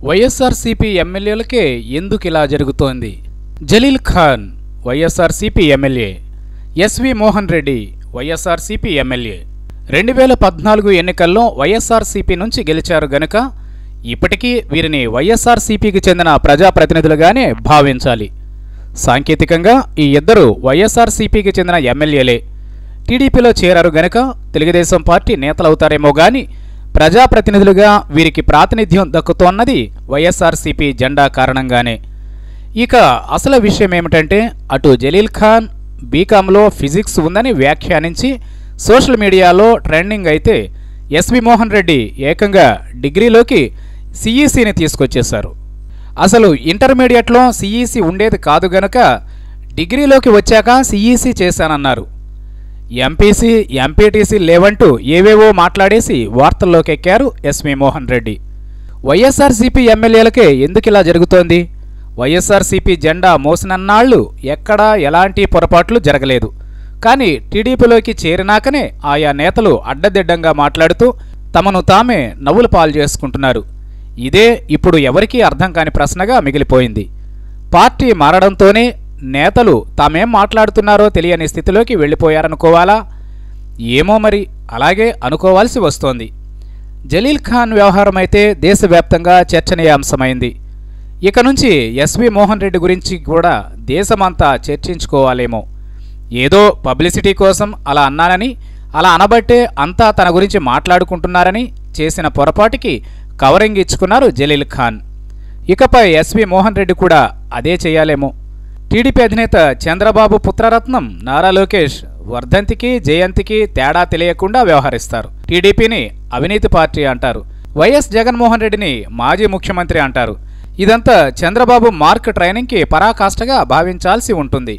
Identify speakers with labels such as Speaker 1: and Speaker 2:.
Speaker 1: వైఎస్ఆర్సీపీ ఎమ్మెల్యేలకే ఎందుకు ఇలా జరుగుతోంది? జలీల్ ఖాన్ వైఎస్ఆర్సీపీ ఎమ్మెల్యే, ఎస్వి మోహన్ రెడ్డి వైఎస్ఆర్సీపీ ఎమ్మెల్యే 2014 ఎన్నికల్లో వైఎస్ఆర్సీపీ నుంచి గెలిచారు గనుక ఇప్పటికీ వీరిని వైఎస్ఆర్సీపీకి చెందిన ప్రజాప్రతినిధులుగానే భావించాలి. సాంకేతికంగా ఈ ఇద్దరు వైఎస్ఆర్సీపీకి చెందిన ఎమ్మెల్యేలే. టీడీపీలో చేరారు గనుక తెలుగుదేశం పార్టీ నేతలవుతారేమో గాని ప్రజాప్రతినిధులుగా వీరికి ప్రాతినిధ్యం దక్కుతోన్నది వైఎస్ఆర్సీపీ జెండా కారణంగానే. ఇక అసలు విషయం ఏమిటంటే, అటు జలీల్ ఖాన్ బీకాంలో ఫిజిక్స్ ఉందని వ్యాఖ్యానించి సోషల్ మీడియాలో ట్రెండింగ్ అయితే, ఎస్వి మోహన్ రెడ్డి ఏకంగా డిగ్రీలోకి సిఈసిని తీసుకొచ్చేశారు. అసలు ఇంటర్మీడియట్లో సిఈసి ఉండేది కాదు గనక డిగ్రీలోకి వచ్చాక సిఈసి చేశానన్నారు. ఎంపీసీ ఎంపీటీసీ లేవంటూ ఏవేవో మాట్లాడేసి వార్తల్లోకి ఎక్కారు ఎస్వి మోహన్ రెడ్డి. వైఎస్ఆర్సీపీ ఎమ్మెల్యేలకే ఎందుకు ఇలా జరుగుతోంది? వైఎస్ఆర్సీపీ జెండా మోసినన్నాళ్లు ఎక్కడా ఎలాంటి పొరపాట్లు జరగలేదు. కానీ టీడీపీలోకి చేరినాకనే ఆయా నేతలు అడ్డదిడ్డంగా మాట్లాడుతూ తమను తామే నవ్వుల పాలు చేసుకుంటున్నారు. ఇదే ఇప్పుడు ఎవరికీ అర్థం కాని ప్రశ్నగా మిగిలిపోయింది. పార్టీ మారడంతోనే నేతలు తామేం మాట్లాడుతున్నారో తెలియని స్థితిలోకి వెళ్ళిపోయారనుకోవాలా? ఏమో మరి, అలాగే అనుకోవాల్సి వస్తోంది. జలీల్ ఖాన్ వ్యవహారం అయితే దేశవ్యాప్తంగా చర్చనీయాంశమైంది. ఇక నుంచి ఎస్వి మోహన్ రెడ్డి గురించి కూడా దేశమంతా చర్చించుకోవాలేమో. ఏదో పబ్లిసిటీ కోసం అలా అన్నానని, అలా అనబట్టే అంతా తన గురించి మాట్లాడుకుంటున్నారని చేసిన పొరపాటుకి కవరింగ్ ఇచ్చుకున్నారు జలీల్ ఖాన్. ఇకపై ఎస్వి మోహన్ రెడ్డి కూడా అదే చేయాలేమో. టీడీపీ అధినేత చంద్రబాబు పుత్రరత్నం నారా లోకేష్ వర్ధంతికి జయంతికి తేడా తెలియకుండా వ్యవహరిస్తారు. టీడీపీని అవినీతి పార్టీ అంటారు. వైఎస్ జగన్మోహన్ రెడ్డిని మాజీ ముఖ్యమంత్రి అంటారు. ఇదంతా చంద్రబాబు మార్క్ ట్రైనింగ్కి పరాకాష్ఠగా భావించాల్సి ఉంటుంది.